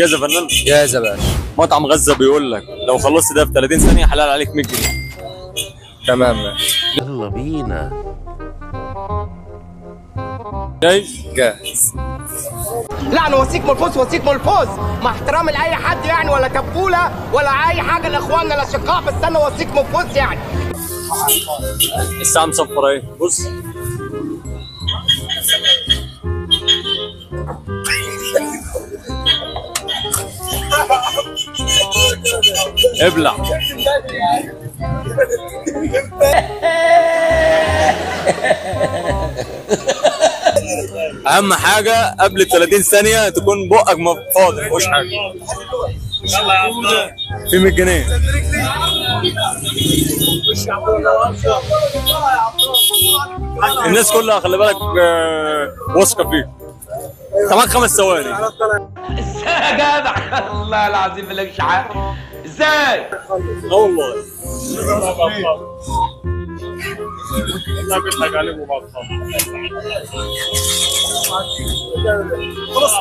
جاهز يا فنان؟ جاهز يا باشا. مطعم غزة بيقول لك لو خلصت ده في 30 ثانية حلال عليك 100 جنيه. تمام ماشي. يلا بينا. جاهز؟ جاهز. لا انا وثيق ملفوظ وثيق ملفوظ مع احترامي لاي حد يعني، ولا تبوله ولا اي حاجه لاخواننا الاشقاء، بس انا وثيق ملفوظ يعني. الساعة مصفرة اهي، بص. ابلع. اهم حاجة قبل 30 ثانية تكون بقك فاضي، مفيهوش حاجة. في 100 جنيه. الناس كلها خلي بالك واثقة فيك. كمان 5 ثواني. ازاي يا جدع؟ والله العظيم مالكش حق. ازاي؟ اه والله. لا بيضحك عليك وبعض. خلاص